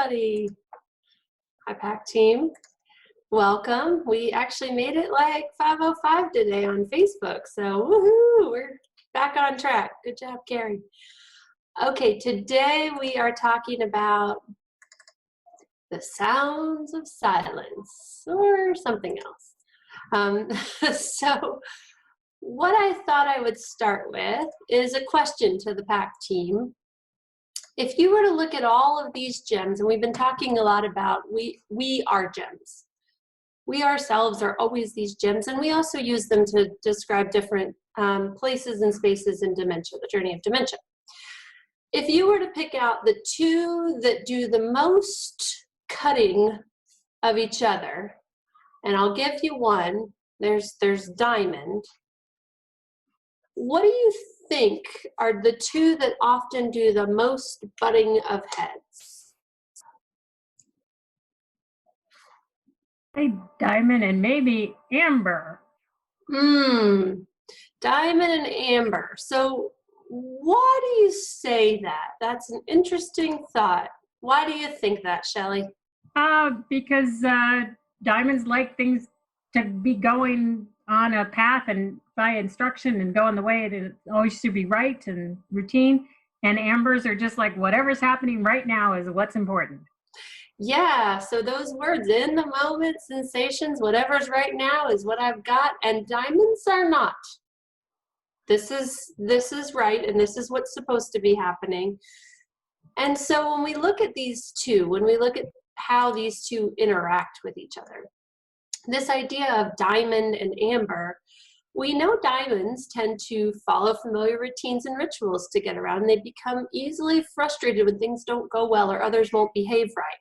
everybody. Hi, PAC team. Welcome. We actually made it like 5:05 today on Facebook, so woohoo, we're back on track. Good job, Carrie. Okay, today we are talking about the sounds of silence or something else. So what I thought I would start with is a question to the PAC team. If you were to look at all of these gems, and we've been talking a lot about we are gems. We ourselves are always these gems, and we also use them to describe different places and spaces in dementia, the journey of dementia. If you were to pick out the two that do the most cutting of each other, and I'll give you one, there's Diamond. What do you think are the two that often do the most butting of heads? Hey, Diamond and maybe Amber. Diamond and Amber. So why do you say that? That's an interesting thought. Why do you think that, Shelley? Because Diamonds like things to be going on a path and by instruction and going the way it always should be right and routine. And Ambers are just like whatever's happening right now is what's important. Yeah, so those words, in the moment, sensations, whatever's right now is what I've got, and Diamonds are not. This is right, and this is what's supposed to be happening. And so when we look at these two, when we look at how these two interact with each other, this idea of Diamond and Amber, we know Diamonds tend to follow familiar routines and rituals to get around, and they become easily frustrated when things don't go well or others won't behave right.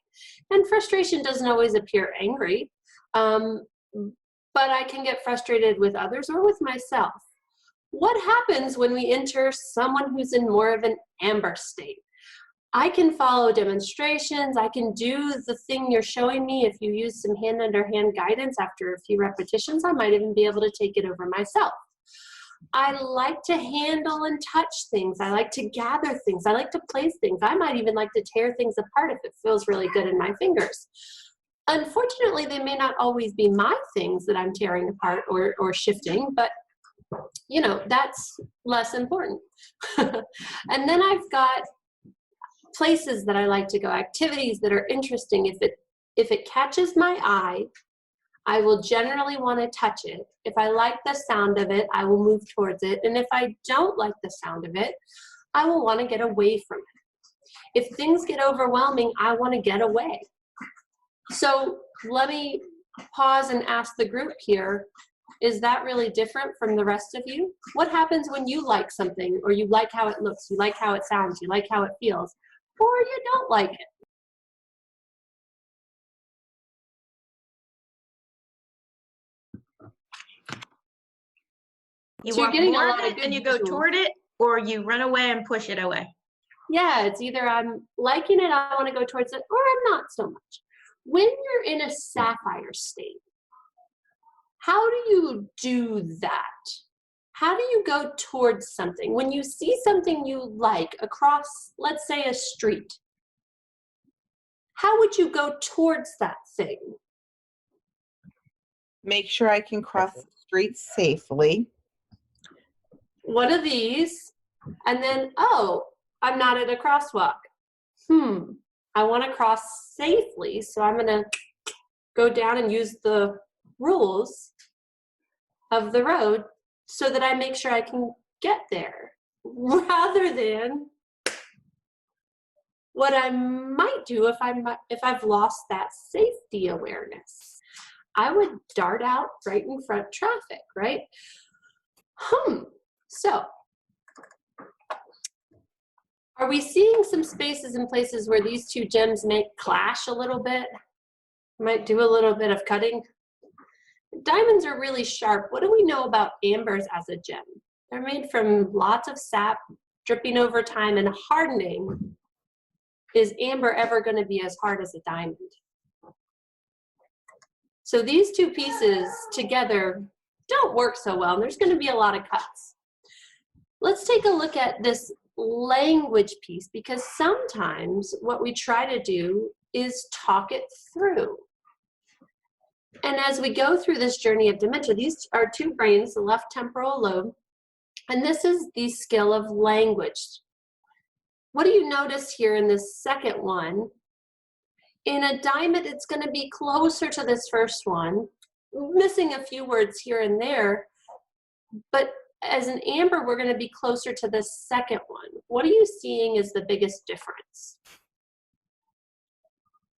And frustration doesn't always appear angry, but I can get frustrated with others or with myself. What happens when we enter someone who's in more of an Amber state? I can follow demonstrations, I can do the thing you're showing me. If you use some hand under hand guidance after a few repetitions, I might even be able to take it over myself. I like to handle and touch things. I like to gather things. I like to place things. I might even like to tear things apart if it feels really good in my fingers. Unfortunately, they may not always be my things that I'm tearing apart or shifting, but you know, that's less important. And then I've got places that I like to go, activities that are interesting. If it catches my eye, I will generally want to touch it. If I like the sound of it, I will move towards it. And if I don't like the sound of it, I will want to get away from it. If things get overwhelming, I want to get away. So let me pause and ask the group here, is that really different from the rest of you? What happens when you like something, or you like how it looks, you like how it sounds, you like how it feels, or you don't like it? You So want you're getting more a of lot of it good and you go visuals. toward it, or you run away and push it away. Yeah, it's either I'm liking it, I want to go towards it, or I'm not so much. When you're in a sapphire state, how do you do that? How do you go towards something? When you see something you like across, let's say, a street, how would you go towards that thing? Make sure I can cross the street safely. One of these, and then, oh, I'm not at a crosswalk. I want to cross safely, so I'm going to go down and use the rules of the road so that I make sure I can get there, rather than what I might do if I've lost that safety awareness. I would dart out right in front of traffic, right? So, are we seeing some spaces and places where these two gems may clash a little bit? Might do a little bit of cutting? Diamonds are really sharp. What do we know about ambers as a gem? They're made from lots of sap dripping over time and hardening. Is amber ever going to be as hard as a diamond? So these two pieces together don't work so well, and there's going to be a lot of cuts. Let's take a look at this language piece, because sometimes what we try to do is talk it through. And as we go through this journey of dementia, these are two brains, the left temporal lobe, and this is the skill of language. What do you notice here in this second one? In a diamond, it's going to be closer to this first one, missing a few words here and there, but as an amber, we're going to be closer to the second one. What are you seeing as the biggest difference?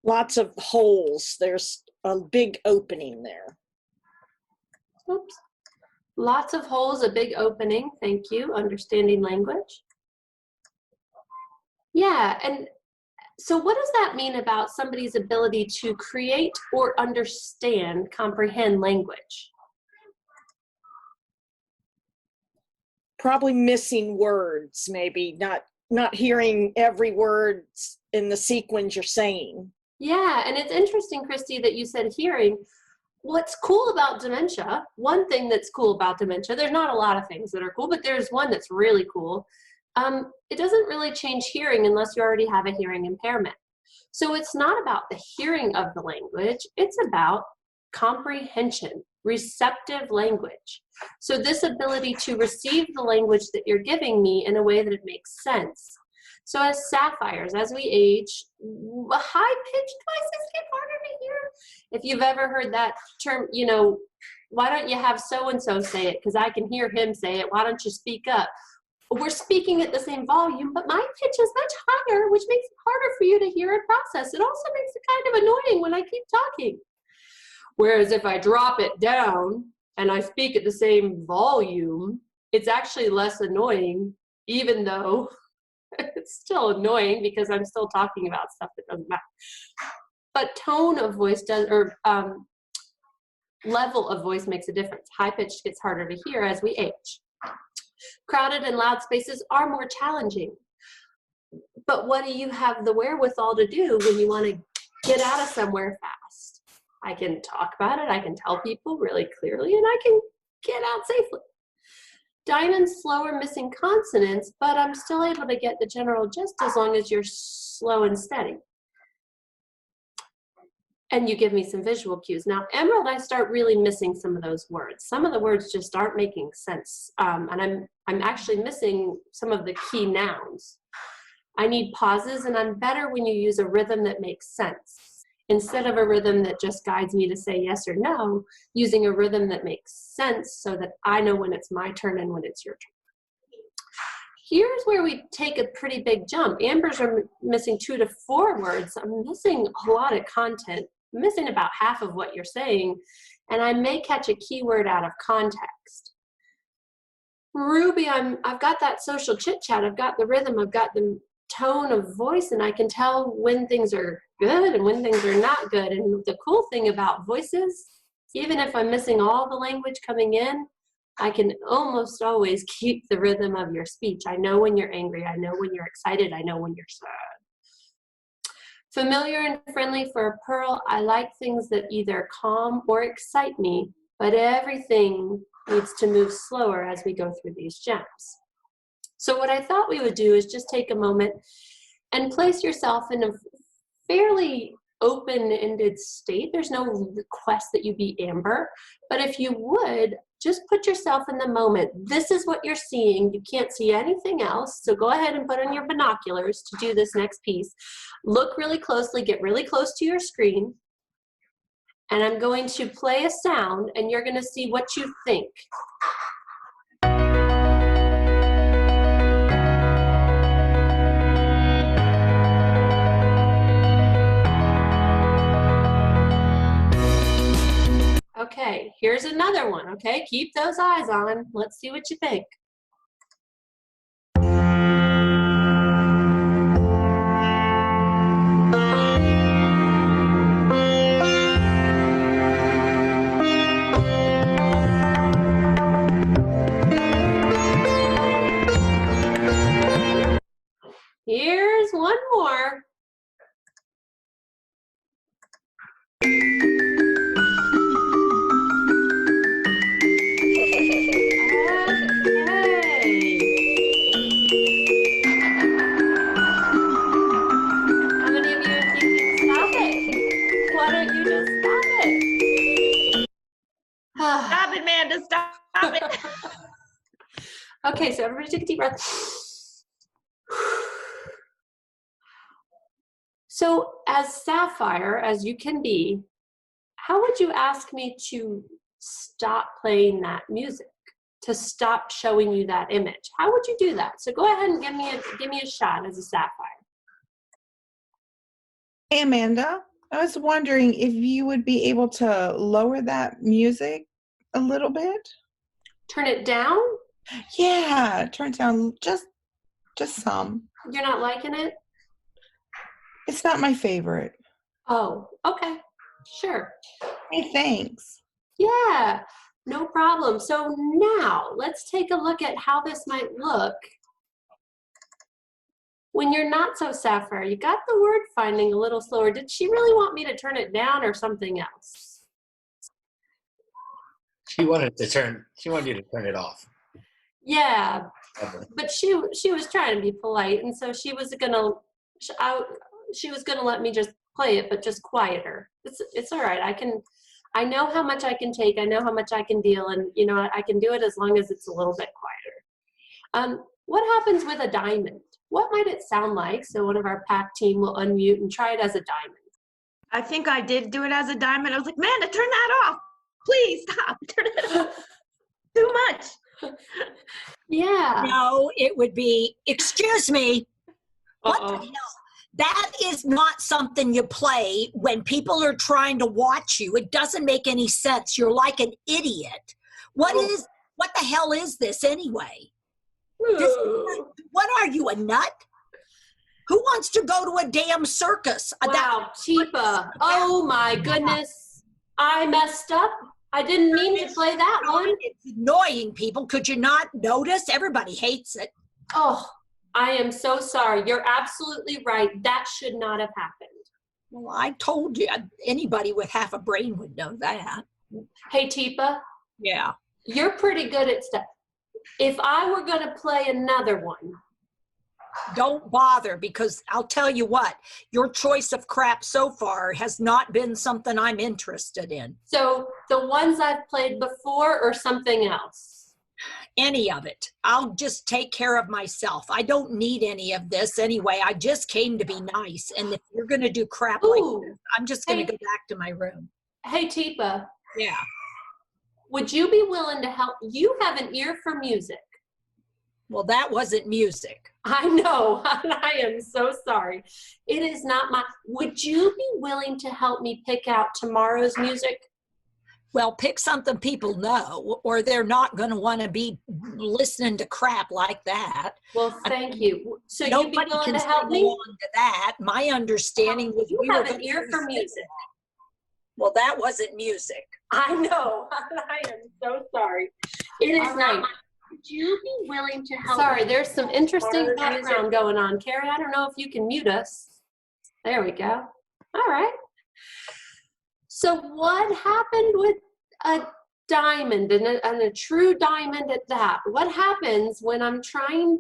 Lots of holes. There's a big opening there. Oops. Lots of holes, a big opening. Thank you. Understanding language. Yeah, and so what does that mean about somebody's ability to create or understand, comprehend language? Probably missing words, maybe not hearing every word in the sequence you're saying. Yeah, and it's interesting, Christy, that you said hearing. What's cool about dementia, one thing that's cool about dementia, there's not a lot of things that are cool, but there's one that's really cool. It doesn't really change hearing unless you already have a hearing impairment. So it's not about the hearing of the language, it's about comprehension, receptive language. So this ability to receive the language that you're giving me in a way that it makes sense. So as sapphires, as we age, high-pitched voices get harder to hear. If you've ever heard that term, you know, why don't you have so-and-so say it? Because I can hear him say it. Why don't you speak up? We're speaking at the same volume, but my pitch is much higher, which makes it harder for you to hear and process. It also makes it kind of annoying when I keep talking. Whereas if I drop it down and I speak at the same volume, it's actually less annoying, even though it's still annoying because I'm still talking about stuff that doesn't matter. But tone of voice does, or level of voice makes a difference. High pitched gets harder to hear as we age. Crowded and loud spaces are more challenging. But what do you have the wherewithal to do when you want to get out of somewhere fast? I can talk about it, I can tell people really clearly, and I can get out safely. Diamond's slower, missing consonants, but I'm still able to get the general gist as long as you're slow and steady. And you give me some visual cues. Now, Emerald, I start really missing some of those words. Some of the words just aren't making sense. And I'm actually missing some of the key nouns. I need pauses, and I'm better when you use a rhythm that makes sense. Instead of a rhythm that just guides me to say yes or no, using a rhythm that makes sense so that I know when it's my turn and when it's your turn. Here's where we take a pretty big jump. Ambers are missing 2 to 4 words. I'm missing a lot of content. I'm missing about half of what you're saying, and I may catch a keyword out of context. Ruby, I've got that social chit chat. I've got the rhythm. I've got the tone of voice, and I can tell when things are good and when things are not good. And the cool thing about voices, even if I'm missing all the language coming in, I can almost always keep the rhythm of your speech. I know when you're angry. I know when you're excited. I know when you're sad. Familiar and friendly for a pearl. I like things that either calm or excite me, but everything needs to move slower as we go through these gems. So what I thought we would do is just take a moment and place yourself in a fairly open-ended state. There's no request that you be amber, but if you would, just put yourself in the moment. This is what you're seeing. You can't see anything else, so go ahead and put on your binoculars to do this next piece. Look really closely, get really close to your screen, and I'm going to play a sound, and you're going to see what you think. Okay, here's another one, okay? Keep those eyes on. Let's see what you think. Here's one more. Okay, so everybody take a deep breath. So as Sapphire, as you can be, how would you ask me to stop playing that music? To stop showing you that image? How would you do that? So go ahead and give me a shot as a Sapphire. Hey, Amanda, I was wondering if you would be able to lower that music a little bit. Turn it down? Yeah, turn it down just some. You're not liking it? It's not my favorite. Oh, okay. Sure. Hey, thanks. Yeah, no problem. So now let's take a look at how this might look when you're not so Sapphire. You got the word finding a little slower. Did she really want me to turn it down or something else? She wanted you to turn it off. Yeah, but she was trying to be polite, and so she was gonna let me just play it, but just quieter. It's all right. I know how much I can take. I know how much I can deal, and you know I can do it as long as it's a little bit quieter. What happens with a diamond? What might it sound like? So one of our PAC team will unmute and try it as a diamond. I think I did do it as a diamond. I was like, Amanda, turn that off. Please stop. Turn it off. Too much. Yeah. No, it would be, excuse me, what the Uh-oh. hell? That is not something you play when people are trying to watch you. It doesn't make any sense. You're like an idiot. What the hell is this anyway? What are you, a nut? Who wants to go to a damn circus? Wow, Teepa. Oh my goodness. I messed up. I didn't mean to play that one. It's annoying, people. Could you not notice? Everybody hates it. Oh, I am so sorry. You're absolutely right. That should not have happened. Well, I told you, anybody with half a brain would know that. Hey, Teepa, Yeah. you're pretty good at stuff. If I were going to play another one, Don't bother, because I'll tell you what, your choice of crap so far has not been something I'm interested in. so the ones I've played before or something else? Any of it. I'll just take care of myself. I don't need any of this anyway. I just came to be nice. And if you're going to do crap like Ooh. this, I'm just going Hey. to go back to my room. Hey, Teepa, Yeah. would you be willing to help? You have an ear for music. Well, that wasn't music. I know. I am so sorry. It is not my. Would you be willing to help me pick out tomorrow's music? Well, pick something people know, or they're not going to want to be listening to crap like that. Well, thank you. So you'd be Nobody willing can to help sing me? along to that. My understanding was You we were have an gonna ear do for something. music. Well, that wasn't music. I know. I am so sorry. It is All not. right. Would you be willing to help? Sorry, there's some interesting Or background going on. Carrie, I don't know if you can mute us. There we go. All right. So what happened with a diamond and a true diamond at that? What happens when I'm trying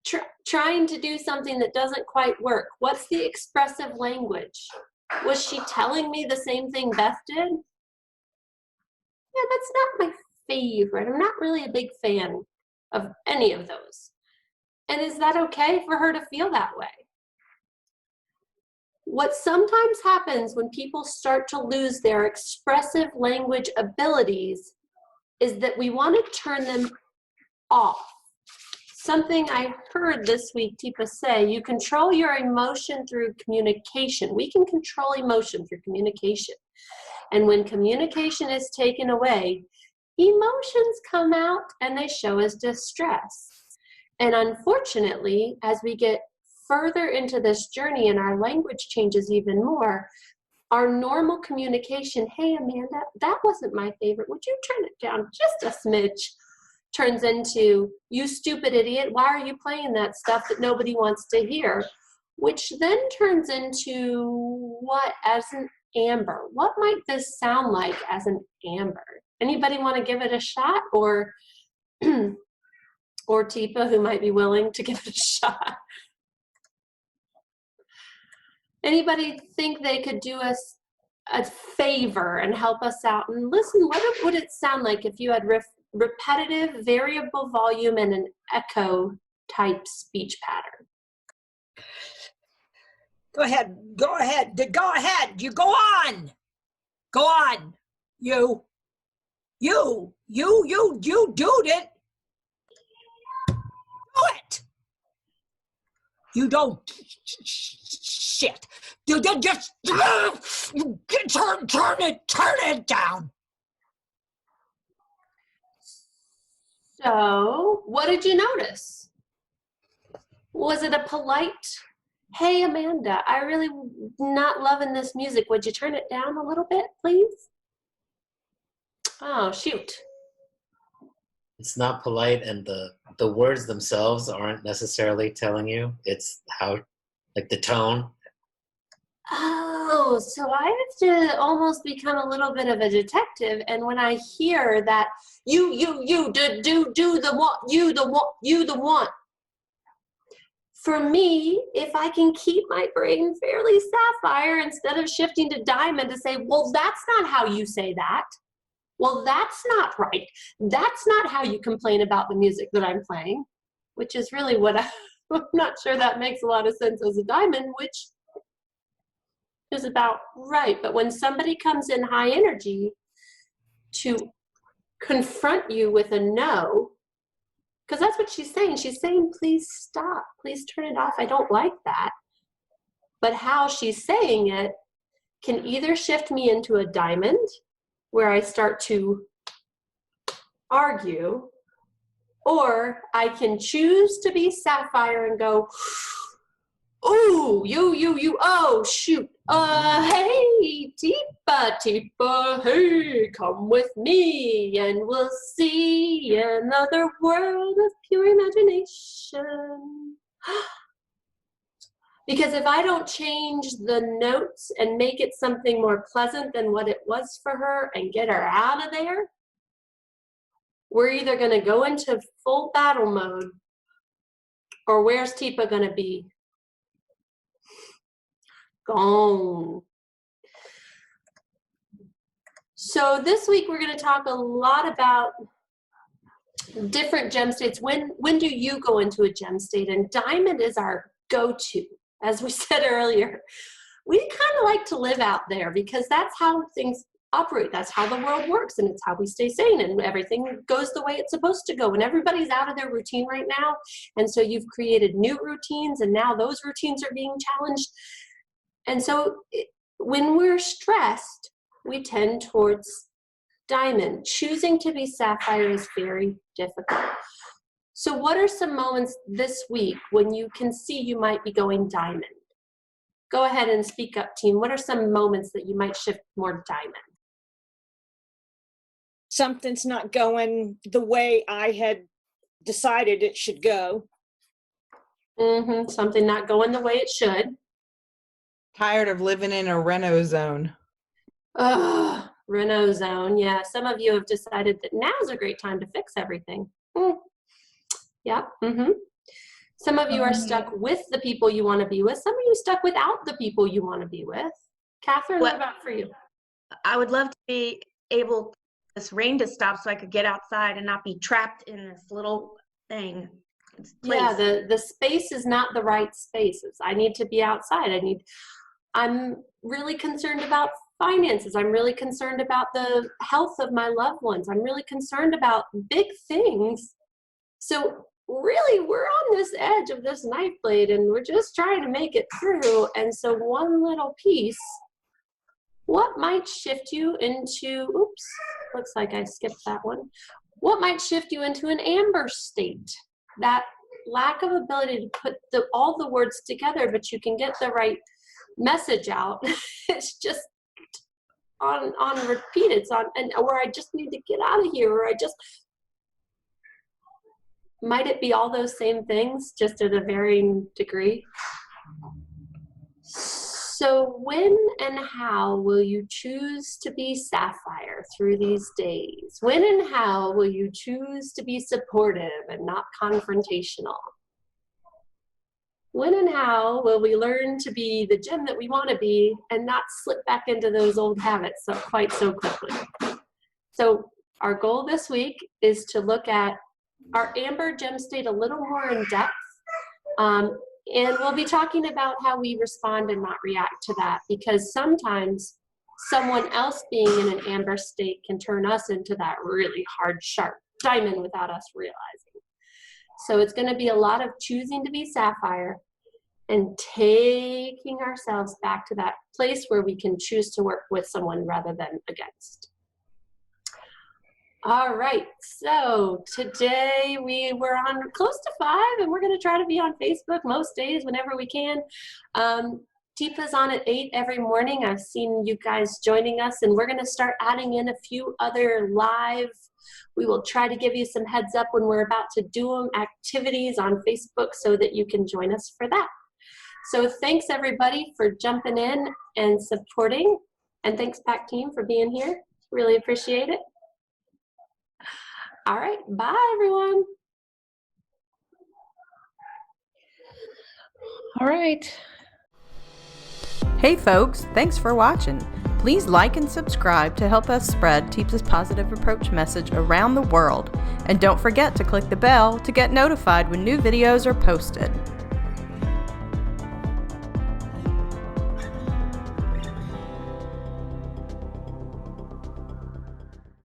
to do something that doesn't quite work? What's the expressive language? Was she telling me the same thing Beth did? Yeah, that's not my favorite. I'm not really a big fan of any of those. And is that okay for her to feel that way? What sometimes happens when people start to lose their expressive language abilities is that we want to turn them off. Something I heard this week, Teepa say, you control your emotion through communication. We can control emotion through communication. And when communication is taken away, emotions come out and they show as distress. And unfortunately, as we get further into this journey and our language changes even more, our normal communication, hey Amanda, that wasn't my favorite, would you turn it down just a smidge, turns into, you stupid idiot, why are you playing that stuff that nobody wants to hear? Which then turns into what as an amber? What might this sound like as an amber? Anybody want to give it a shot, or or Teepa, who might be willing to give it a shot? Anybody think they could do us a favor and help us out? And listen, what would it sound like if you had repetitive, variable volume, and an echo type speech pattern. Go ahead. Go ahead. Go ahead. You go on. Go on. You do it. Do it. You don't. Shit. You just turn it down. So, what did you notice? Was it a polite, hey, Amanda, I really not loving this music. Would you turn it down a little bit, please? Oh, shoot. It's not polite, and the words themselves aren't necessarily telling you. It's how, like the tone. Oh, so I have to almost become a little bit of a detective. And when I hear that you do the want. For me, if I can keep my brain fairly sapphire instead of shifting to diamond to say, well, that's not how you say that. Well, that's not right. That's not how you complain about the music that I'm playing, which is really what I'm not sure that makes a lot of sense as a diamond, which is about right. But when somebody comes in high energy to confront you with a no, because that's what she's saying. She's saying, please stop. Please turn it off. I don't like that. But how she's saying it can either shift me into a diamond where I start to argue, or I can choose to be sapphire and go, ooh, you, oh, shoot. Hey, Teepa, hey, come with me and we'll see another world of pure imagination. Because if I don't change the notes and make it something more pleasant than what it was for her and get her out of there, we're either going to go into full battle mode, or where's Teepa going to be? Gone. So this week we're going to talk a lot about different gem states. When do you go into a gem state? And diamond is our go-to. As we said earlier, we kind of like to live out there because that's how things operate. That's how the world works, and it's how we stay sane, and everything goes the way it's supposed to go. And everybody's out of their routine right now, and so you've created new routines, and now those routines are being challenged. And so when we're stressed, we tend towards diamond. Choosing to be sapphire is very difficult. So what are some moments this week when you can see you might be going diamond? Go ahead and speak up, team. What are some moments that you might shift more diamond? Something's not going the way I had decided it should go. Something not going the way it should. Tired of living in a reno zone. Ugh, reno zone. Yeah, some of you have decided that now's a great time to fix everything. Yeah. Some of you are stuck with the people you want to be with. Some of you stuck without the people you want to be with. Catherine, what about for you? I would love to be able for this rain to stop so I could get outside and not be trapped in this little thing. Yeah, the space is not the right spaces. I need to be outside. I'm really concerned about finances. I'm really concerned about the health of my loved ones. I'm really concerned about big things. So really, we're on this edge of this knife blade, and we're just trying to make it through. And so one little piece, what might shift you into, oops, looks like I skipped that one. What might shift you into an amber state? That lack of ability to put all the words together, but you can get the right message out. It's just on repeat. It's on, and where I just need to get out of here, or might it be all those same things, just at a varying degree? So when and how will you choose to be sapphire through these days? When and how will you choose to be supportive and not confrontational? When and how will we learn to be the gem that we want to be and not slip back into those old habits quite so quickly? So our goal this week is to look at our amber gem state a little more in depth. And we'll be talking about how we respond and not react to that, because sometimes someone else being in an amber state can turn us into that really hard, sharp diamond without us realizing. So it's going to be a lot of choosing to be sapphire and taking ourselves back to that place where we can choose to work with someone rather than against. All right, so today we were on close to 5, and we're going to try to be on Facebook most days whenever we can. Teepa's on at 8 every morning. I've seen you guys joining us, and we're going to start adding in a few other live. We will try to give you some heads up when we're about to do them, activities on Facebook, so that you can join us for that. So thanks everybody for jumping in and supporting, and thanks PAC team for being here. Really appreciate it. All right, bye everyone. All right. Hey folks, thanks for watching. Please like and subscribe to help us spread Teepa's positive approach message around the world. And don't forget to click the bell to get notified when new videos are posted.